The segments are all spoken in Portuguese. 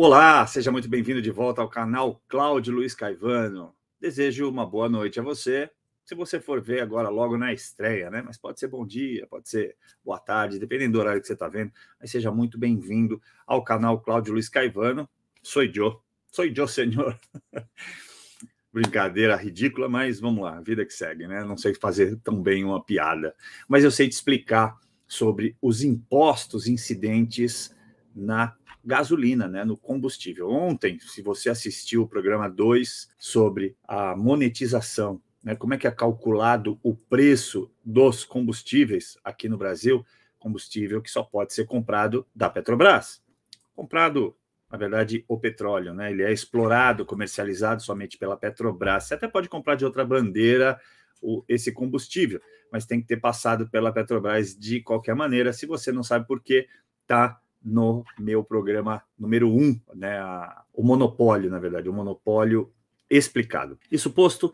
Olá, seja muito bem-vindo de volta ao canal Cláudio Luiz Caivano. Desejo uma boa noite a você. Se você for ver agora logo na estreia, né? Mas pode ser bom dia, pode ser boa tarde, dependendo do horário que você está vendo. Mas seja muito bem-vindo ao canal Cláudio Luiz Caivano. Sou eu, senhor. Brincadeira ridícula, mas vamos lá, vida que segue, né? Não sei fazer tão bem uma piada, mas eu sei te explicar sobre os impostos incidentes na gasolina, né, no combustível. Ontem, se você assistiu o programa 2 sobre a monetização, né, como é que é calculado o preço dos combustíveis aqui no Brasil, combustível que só pode ser comprado da Petrobras. Comprado, na verdade, o petróleo, né? Ele é explorado, comercializado somente pela Petrobras. Você até pode comprar de outra bandeira esse combustível, mas tem que ter passado pela Petrobras de qualquer maneira. Se você não sabe por quê, tá no meu programa número 1, né? O monopólio, na verdade, o monopólio explicado. Isso posto,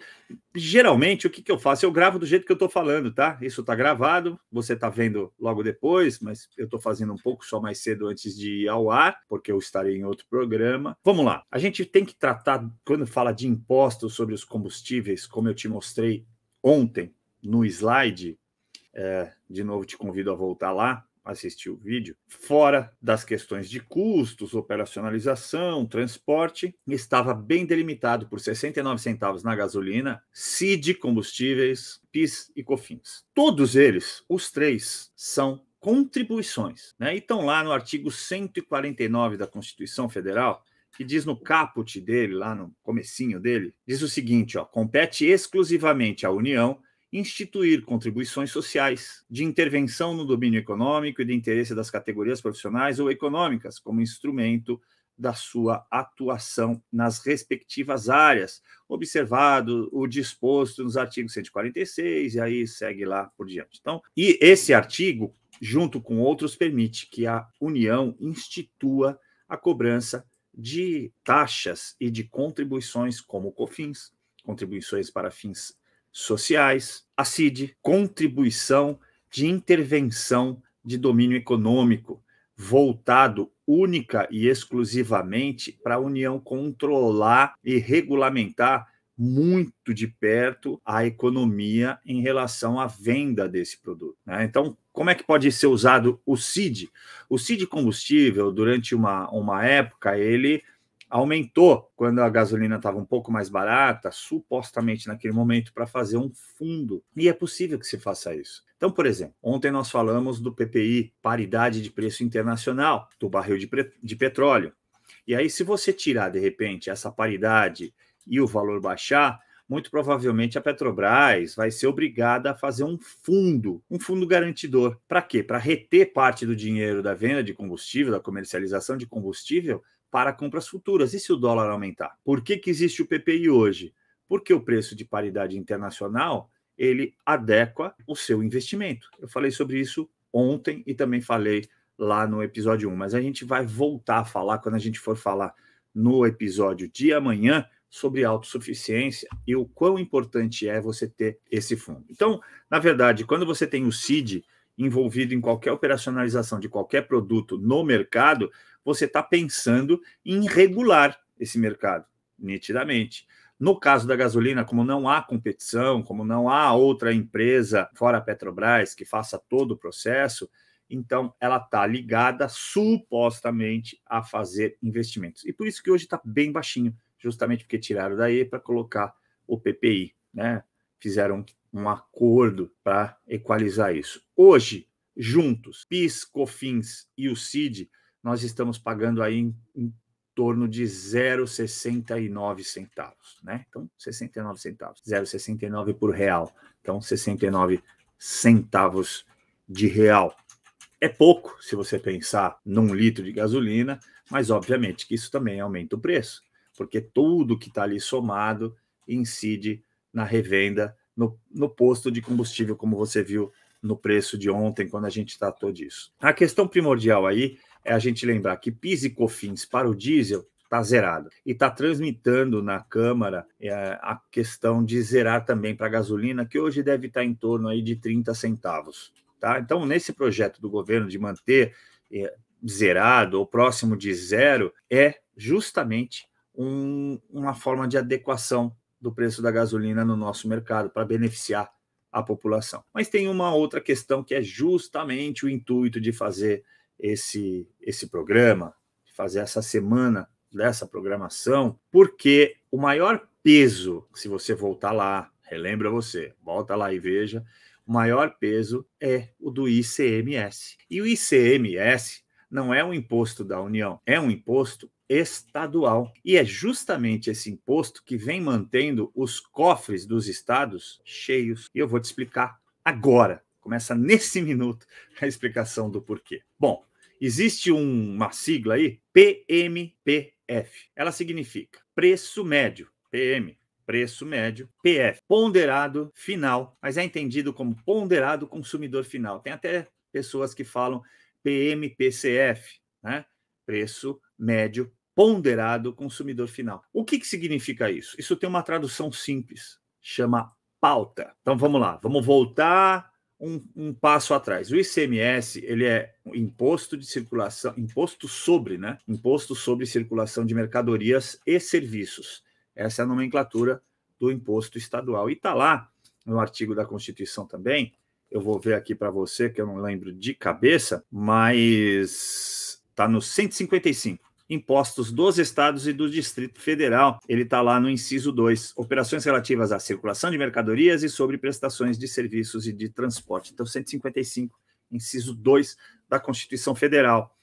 geralmente o que eu faço? Eu gravo do jeito que eu estou falando, tá? Isso está gravado, você está vendo logo depois, mas eu estou fazendo um pouco só mais cedo antes de ir ao ar, porque eu estarei em outro programa. Vamos lá, a gente tem que tratar, quando fala de impostos sobre os combustíveis, como eu te mostrei ontem no slide, de novo te convido a voltar lá, assistir o vídeo, fora das questões de custos, operacionalização, transporte, estava bem delimitado por 69 centavos na gasolina, CID combustíveis, PIS e COFINS. Todos eles, os três, são contribuições, né? E estão lá no artigo 149 da Constituição Federal, que diz no caput dele, lá no comecinho dele, diz o seguinte, compete exclusivamente à União instituir contribuições sociais de intervenção no domínio econômico e de interesse das categorias profissionais ou econômicas como instrumento da sua atuação nas respectivas áreas, observado o disposto nos artigos 146 e aí segue lá por diante. Então, e esse artigo, junto com outros, permite que a União institua a cobrança de taxas e de contribuições como COFINS, contribuições para fins sociais, a CID, contribuição de intervenção de domínio econômico, voltado única e exclusivamente para a União controlar e regulamentar muito de perto a economia em relação à venda desse produto, né? Então, como é que pode ser usado o CID? O CID combustível, durante uma época, ele aumentou quando a gasolina estava um pouco mais barata, supostamente naquele momento, para fazer um fundo. E é possível que se faça isso. Então, por exemplo, ontem nós falamos do PPI, paridade de preço internacional, do barril de petróleo. E aí, se você tirar, de repente, essa paridade e o valor baixar, muito provavelmente a Petrobras vai ser obrigada a fazer um fundo garantidor. Para quê? Para reter parte do dinheiro da venda de combustível, da comercialização de combustível, para compras futuras. E se o dólar aumentar? Por que existe o PPI hoje? Porque o preço de paridade internacional, ele adequa o seu investimento. Eu falei sobre isso ontem e também falei lá no episódio 1, mas a gente vai voltar a falar quando a gente for falar no episódio de amanhã sobre autossuficiência e o quão importante é você ter esse fundo. Então, na verdade, quando você tem o CID envolvido em qualquer operacionalização de qualquer produto no mercado, você está pensando em regular esse mercado, nitidamente. No caso da gasolina, como não há competição, como não há outra empresa, fora a Petrobras, que faça todo o processo, então ela está ligada supostamente a fazer investimentos. E por isso que hoje está bem baixinho, justamente porque tiraram daí para colocar o PPI, né? Fizeram um acordo para equalizar isso. Hoje, juntos, PIS, COFINS e o CID, nós estamos pagando aí em torno de 0,69 centavos, né? Então, 69 centavos, 0,69 por real. Então, 69 centavos de real. É pouco, se você pensar num litro de gasolina, mas obviamente que isso também aumenta o preço, porque tudo que está ali somado incide na revenda, no posto de combustível, como você viu no preço de ontem, quando a gente tratou disso. A questão primordial aí é a gente lembrar que PIS e COFINS para o diesel está zerado. E está transmitando na Câmara a questão de zerar também para a gasolina, que hoje deve estar em torno aí de 30 centavos. Tá? Então, nesse projeto do governo de manter zerado ou próximo de zero, é justamente uma forma de adequação do preço da gasolina no nosso mercado para beneficiar a população. Mas tem uma outra questão que é justamente o intuito de fazer esse programa, de fazer essa semana dessa programação, porque o maior peso, se você voltar lá, relembra você, volta lá e veja, o maior peso é o do ICMS. E o ICMS não é um imposto da União, é um imposto estadual. E é justamente esse imposto que vem mantendo os cofres dos estados cheios. E eu vou te explicar agora. Começa nesse minuto a explicação do porquê. Bom, existe uma sigla aí, PMPF. Ela significa preço médio, PM, preço médio, PF, ponderado final, mas é entendido como ponderado consumidor final. Tem até pessoas que falam PMPCF, né? Preço médio ponderado consumidor final. O que significa isso? Isso tem uma tradução simples, chama pauta. Então vamos lá, vamos voltar um passo atrás. O ICMS, ele é um imposto de circulação, imposto sobre circulação de mercadorias e serviços. Essa é a nomenclatura do imposto estadual. E está lá no artigo da Constituição também. Eu vou ver aqui para você, que eu não lembro de cabeça, mas está no 155. Impostos dos estados e do Distrito Federal. Ele está lá no inciso 2. Operações relativas à circulação de mercadorias e sobre prestações de serviços e de transporte. Então, 155, inciso 2 da Constituição Federal.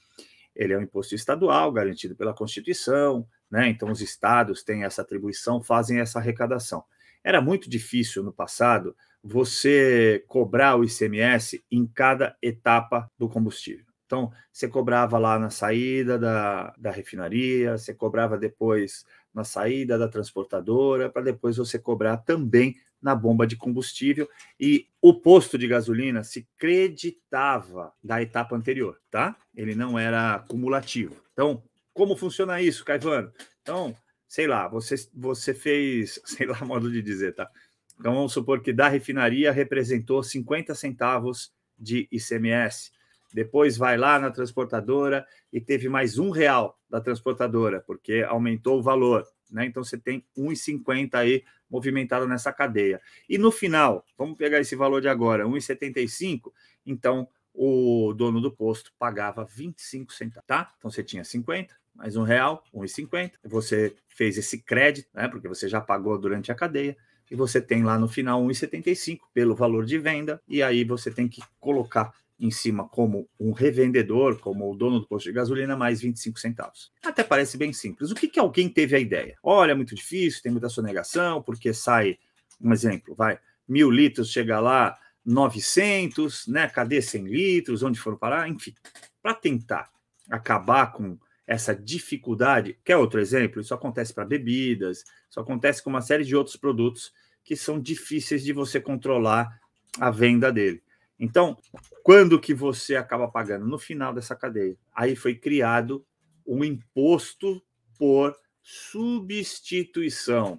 Ele é um imposto estadual, garantido pela Constituição, né? Então, os estados têm essa atribuição, fazem essa arrecadação. Era muito difícil no passado você cobrar o ICMS em cada etapa do combustível. Então, você cobrava lá na saída da refinaria, você cobrava depois na saída da transportadora, para depois você cobrar também na bomba de combustível, e o posto de gasolina se creditava da etapa anterior, tá? Ele não era cumulativo. Então, como funciona isso, Caivano? Então, sei lá, você fez, sei lá, modo de dizer, tá? Então, vamos supor que da refinaria representou 50 centavos de ICMS. Depois vai lá na transportadora e teve mais R$1 da transportadora, porque aumentou o valor, né? Então, você tem R$1,50 aí movimentado nessa cadeia. E no final, vamos pegar esse valor de agora, R$1,75, então o dono do posto pagava 25 centavos, tá? Então, você tinha 50, mais R$1, R$1,50. Você fez esse crédito, né? Porque você já pagou durante a cadeia, e você tem lá no final 1,75 pelo valor de venda, e aí você tem que colocar em cima como um revendedor, como o dono do posto de gasolina, mais 25 centavos. Até parece bem simples. O que alguém teve a ideia? Olha, é muito difícil, tem muita sonegação, porque sai, um exemplo, 1.000 litros, chega lá 900, né? Cadê 100 litros? Onde foram parar? Enfim, para tentar acabar com essa dificuldade, quer outro exemplo? Isso acontece para bebidas, isso acontece com uma série de outros produtos que são difíceis de você controlar a venda dele. Então, quando que você acaba pagando? No final dessa cadeia. Aí foi criado um imposto por substituição.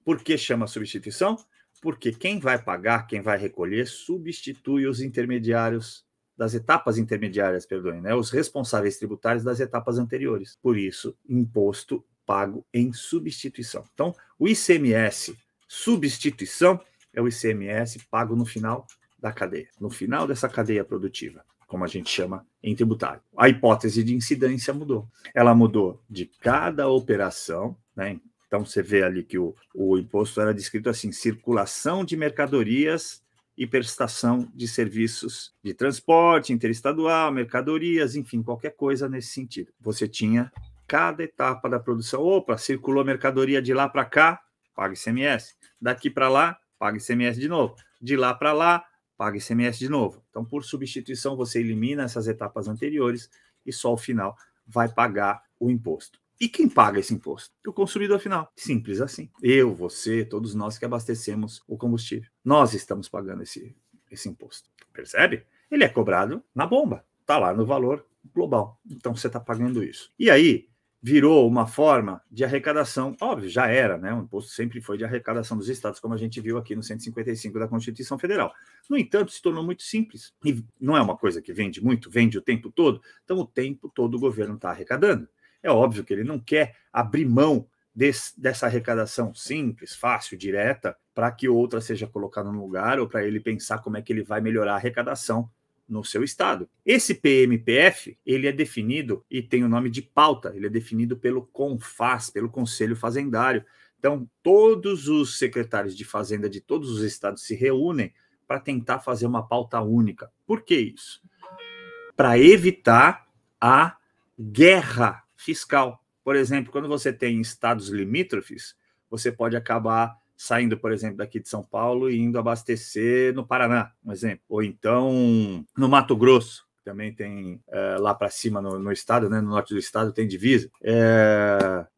Por que chama substituição? Porque quem vai pagar, quem vai recolher, substitui os intermediários das etapas intermediárias, perdoem, né? Os responsáveis tributários das etapas anteriores. Por isso, imposto pago em substituição. Então, o ICMS substituição é o ICMS pago no final da cadeia, no final dessa cadeia produtiva, como a gente chama em tributário. A hipótese de incidência mudou. Ela mudou de cada operação, né? Então, você vê ali que o imposto era descrito assim: circulação de mercadorias e prestação de serviços de transporte interestadual, mercadorias, enfim, qualquer coisa nesse sentido. Você tinha cada etapa da produção. Opa, circulou mercadoria de lá para cá, paga ICMS. Daqui para lá, paga ICMS de novo. De lá para lá, paga ICMS de novo. Então, por substituição, você elimina essas etapas anteriores e só ao final vai pagar o imposto. E quem paga esse imposto? O consumidor final. Simples assim. Eu, você, todos nós que abastecemos o combustível. Nós estamos pagando esse imposto. Percebe? Ele é cobrado na bomba. Está lá no valor global. Então, você está pagando isso. E aí, virou uma forma de arrecadação. Óbvio, já era, né? O imposto sempre foi de arrecadação dos estados, como a gente viu aqui no 155 da Constituição Federal. No entanto, se tornou muito simples. E não é uma coisa que vende muito, vende o tempo todo. Então, o tempo todo o governo está arrecadando. É óbvio que ele não quer abrir mão dessa arrecadação simples, fácil, direta, para que outra seja colocada no lugar ou para ele pensar como é que ele vai melhorar a arrecadação no seu estado. Esse PMPF, ele é definido e tem o nome de pauta, ele é definido pelo CONFAZ, pelo Conselho Fazendário. Então, todos os secretários de Fazenda de todos os estados se reúnem para tentar fazer uma pauta única. Por que isso? Para evitar a guerra fiscal. Por exemplo, quando você tem estados limítrofes, você pode acabar saindo, por exemplo, daqui de São Paulo e indo abastecer no Paraná, um exemplo. Ou então no Mato Grosso, também tem lá para cima no estado, né, no norte do estado tem divisa.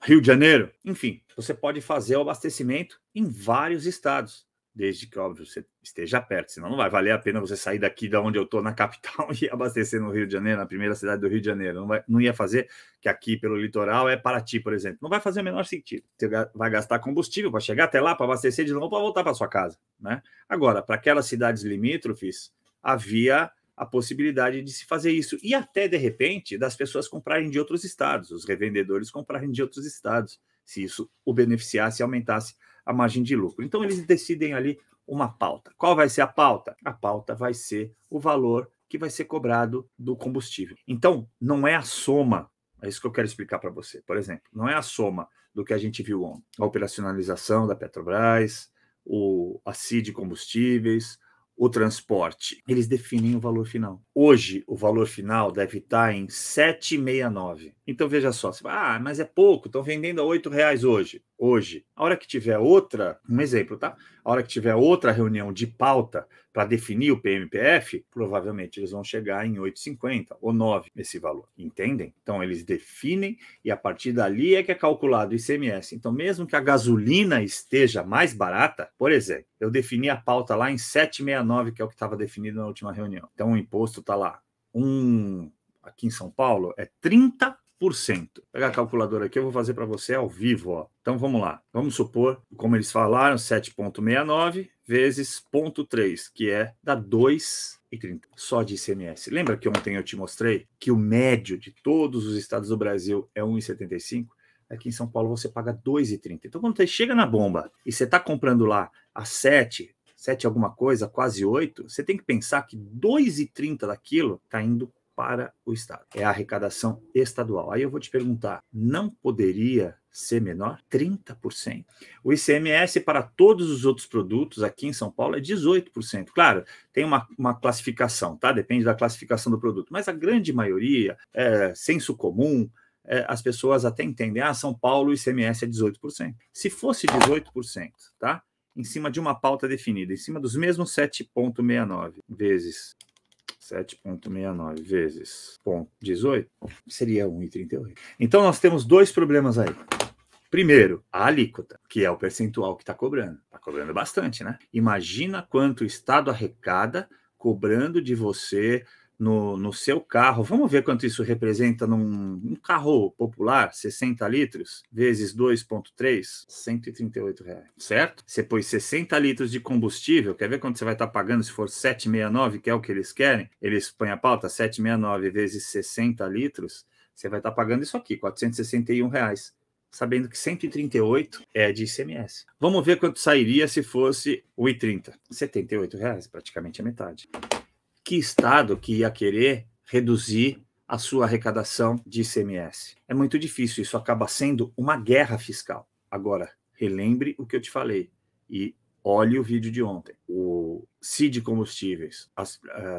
Rio de Janeiro, enfim, você pode fazer o abastecimento em vários estados. Desde que, óbvio, você esteja perto, senão não vai valer a pena você sair daqui de onde eu estou, na capital, e abastecer no Rio de Janeiro, na primeira cidade do Rio de Janeiro. Não ia fazer, que aqui pelo litoral é Paraty, por exemplo. Não vai fazer o menor sentido. Você vai gastar combustível para chegar até lá, para abastecer de novo, para voltar para sua casa, né? Agora, para aquelas cidades limítrofes, havia a possibilidade de se fazer isso. E até, de repente, das pessoas comprarem de outros estados, os revendedores comprarem de outros estados, se isso o beneficiasse e aumentasse a margem de lucro. Então, eles decidem ali uma pauta. Qual vai ser a pauta? A pauta vai ser o valor que vai ser cobrado do combustível. Então, não é a soma, é isso que eu quero explicar para você. Por exemplo, não é a soma do que a gente viu ontem. A operacionalização da Petrobras, a CID Combustíveis, o transporte. Eles definem o valor final. Hoje, o valor final deve estar em 7,69. Então, veja só, você vai, mas é pouco, estão vendendo a R$8 hoje. Hoje. A hora que tiver outra, um exemplo, tá? A hora que tiver outra reunião de pauta para definir o PMPF, provavelmente eles vão chegar em 8,50 ou 9 esse valor. Entendem? Então, eles definem e a partir dali é que é calculado o ICMS. Então, mesmo que a gasolina esteja mais barata, por exemplo, eu defini a pauta lá em 7,69, que é o que estava definido na última reunião. Então, o imposto está lá. Aqui em São Paulo é 30%. Vou pegar a calculadora aqui, eu vou fazer para você ao vivo. Ó. Então, vamos lá. Vamos supor, como eles falaram, 7,69 vezes 0,3, que dá 2,30 só de ICMS. Lembra que ontem eu te mostrei que o médio de todos os estados do Brasil é 1,75? Aqui em São Paulo você paga 2,30. Então, quando você chega na bomba e você está comprando lá a 7 alguma coisa, quase 8, você tem que pensar que 2,30 daquilo está indo para o Estado. É a arrecadação estadual. Aí eu vou te perguntar, não poderia ser menor? 30%. O ICMS para todos os outros produtos aqui em São Paulo é 18%. Claro, tem uma classificação, tá? Depende da classificação do produto, mas a grande maioria, senso comum, as pessoas até entendem, São Paulo o ICMS é 18%. Se fosse 18%, tá? Em cima de uma pauta definida, em cima dos mesmos 7,69 vezes 7,69 vezes 0,18 seria 1,38. Então, nós temos dois problemas aí. Primeiro, a alíquota, que é o percentual que está cobrando. Está cobrando bastante, né? Imagina quanto o Estado arrecada cobrando de você no seu carro. Vamos ver quanto isso representa num carro popular, 60 litros, vezes 2,3, R$138, certo? Você pôs 60 litros de combustível, quer ver quanto você vai estar pagando se for 7,69, que é o que eles querem? Eles põem a pauta, 7,69 vezes 60 litros, você vai estar pagando isso aqui, R$461, sabendo que 138 é de ICMS. Vamos ver quanto sairia se fosse o I30. R$78, praticamente a metade. Que estado que ia querer reduzir a sua arrecadação de ICMS? É muito difícil, isso acaba sendo uma guerra fiscal. Agora, relembre o que eu te falei e olhe o vídeo de ontem. O CID Combustíveis,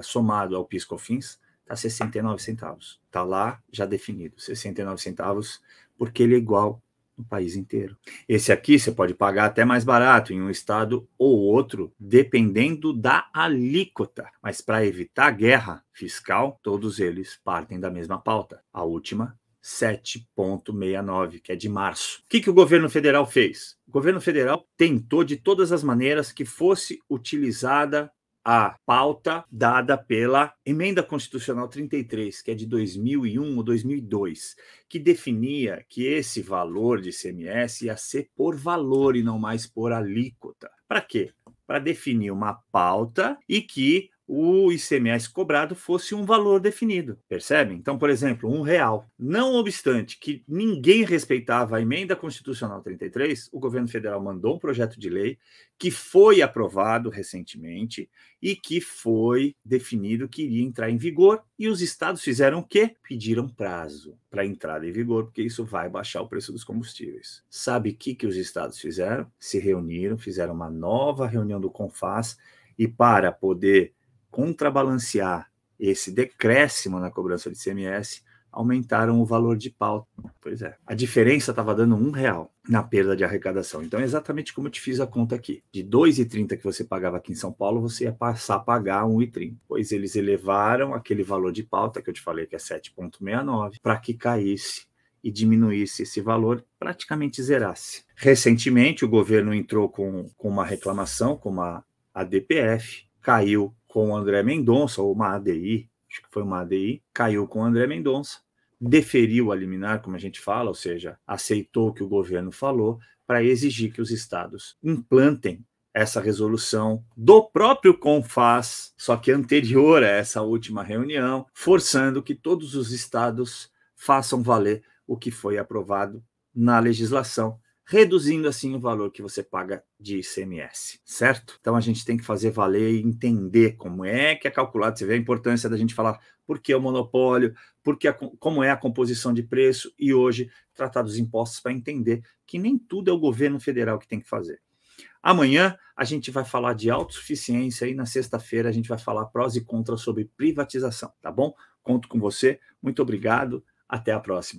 somado ao PIS/COFINS, está 69 centavos. Está lá, já definido, 69 centavos, porque ele é igual no país inteiro. Esse aqui você pode pagar até mais barato em um estado ou outro, dependendo da alíquota. Mas para evitar guerra fiscal, todos eles partem da mesma pauta. A última, 7,69, que é de março. O que o governo federal fez? O governo federal tentou de todas as maneiras que fosse utilizada a pauta dada pela Emenda Constitucional 33, que é de 2001 ou 2002, que definia que esse valor de ICMS ia ser por valor e não mais por alíquota. Para quê? Para definir uma pauta e que o ICMS cobrado fosse um valor definido, percebe? Então, por exemplo, R$ 1. Não obstante que ninguém respeitava a emenda constitucional 33, o governo federal mandou um projeto de lei que foi aprovado recentemente e que foi definido que iria entrar em vigor, e os estados fizeram o quê? Pediram prazo para entrada em vigor, porque isso vai baixar o preço dos combustíveis. Sabe o que os estados fizeram? Se reuniram, fizeram uma nova reunião do CONFAS, e para poder contrabalancear esse decréscimo na cobrança de ICMS, aumentaram o valor de pauta. Pois é, a diferença estava dando R$ 1 na perda de arrecadação. Então, é exatamente como eu te fiz a conta aqui. De R$ 2,30 que você pagava aqui em São Paulo, você ia passar a pagar R$ 1,30. Pois eles elevaram aquele valor de pauta, que eu te falei que é 7,69, para que caísse e diminuísse esse valor, praticamente zerasse. Recentemente, o governo entrou com uma reclamação, com uma ADPF, caiu com o André Mendonça, ou uma ADI, acho que foi uma ADI, caiu com o André Mendonça, deferiu a liminar, como a gente fala, ou seja, aceitou o que o governo falou, para exigir que os estados implantem essa resolução do próprio CONFAS, só que anterior a essa última reunião, forçando que todos os estados façam valer o que foi aprovado na legislação, reduzindo assim o valor que você paga de ICMS, certo? Então a gente tem que fazer valer e entender como é que é calculado. Você vê a importância da gente falar por que o monopólio, como é a composição de preço, e hoje tratar dos impostos para entender que nem tudo é o governo federal que tem que fazer. Amanhã a gente vai falar de autossuficiência e na sexta-feira a gente vai falar prós e contras sobre privatização, tá bom? Conto com você, muito obrigado, até a próxima.